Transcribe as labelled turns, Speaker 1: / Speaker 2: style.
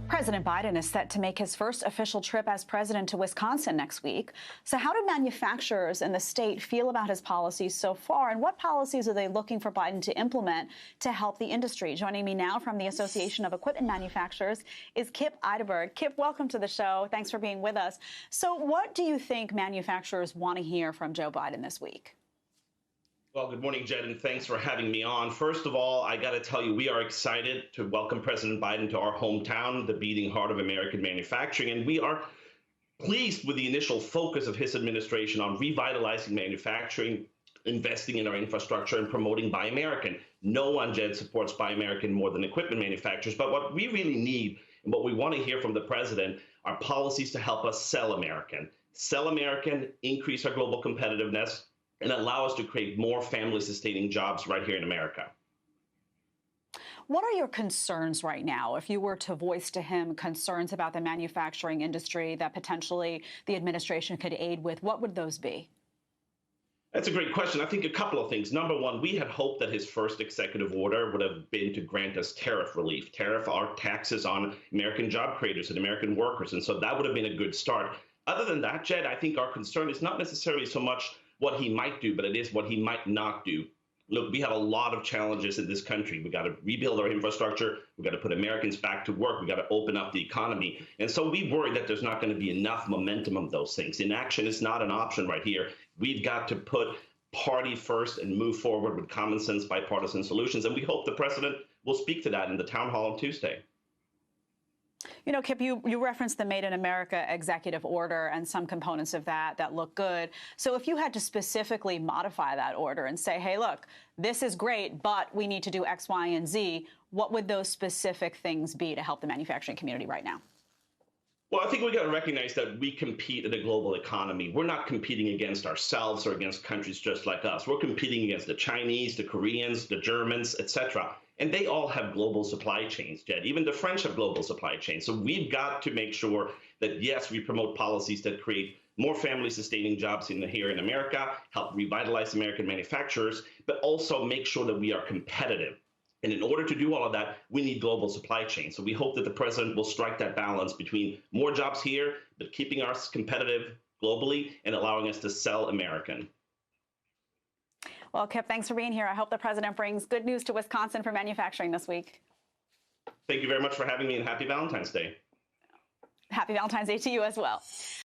Speaker 1: President Biden is set to make his first official trip as president to Wisconsin next week. So how do manufacturers in the state feel about his policies so far, and what policies are they looking for Biden to implement to help the industry? Joining me now from the Association of Equipment Manufacturers is Kip Eidelberg. Kip, welcome to the show. Thanks for being with us. So what do you think manufacturers want to hear from Joe Biden this week?
Speaker 2: Well, good morning, Jed, and thanks for having me on. First of all, I got to tell you, we are excited to welcome President Biden to our hometown, the beating heart of American manufacturing, and we are pleased with the initial focus of his administration on revitalizing manufacturing, investing in our infrastructure, and promoting Buy American. No one, Jed, supports Buy American more than equipment manufacturers, but what we really need and what we want to hear from the president are policies to help us sell American, increase our global competitiveness, and allow us to create more family-sustaining jobs right here in America.
Speaker 1: What are your concerns right now? If you were to voice to him concerns about the manufacturing industry that potentially the administration could aid with, what would those be?
Speaker 2: That's a great question. I think a couple of things. Number one, we had hoped that his first executive order would have been to grant us tariff relief. Tariff are taxes on American job creators and American workers, and so that would have been a good start. Other than that, Jed, I think our concern is not necessarily so much what he might do, but it is what he might not do. Look, we have a lot of challenges in this country. We got to rebuild our infrastructure. We got to put Americans back to work. We got to open up the economy. And so we worry that there's not going to be enough momentum of those things. Inaction is not an option right here. We've got to put party first and move forward with common sense bipartisan solutions. And we hope the president will speak to that in the town hall on Tuesday.
Speaker 1: You know, Kip, you referenced the Made in America executive order and some components of that look good. So if you had to specifically modify that order and say, hey, look, this is great, but we need to do X, Y, and Z, what would those specific things be to help the manufacturing community right now?
Speaker 2: Well, I think we got to recognize that we compete in a global economy. We're not competing against ourselves or against countries just like us. We're competing against the Chinese, the Koreans, the Germans, etc. And they all have global supply chains, Jed. Even the French have global supply chains. So we've got to make sure that, yes, we promote policies that create more family-sustaining jobs here in America, help revitalize American manufacturers, but also make sure that we are competitive. And in order to do all of that, we need global supply chains. So we hope that the president will strike that balance between more jobs here, but keeping us competitive globally and allowing us to sell American.
Speaker 1: Well, Kip, thanks for being here. I hope the president brings good news to Wisconsin for manufacturing this week.
Speaker 2: Thank you very much for having me, and happy Valentine's Day.
Speaker 1: Happy Valentine's Day to you as well.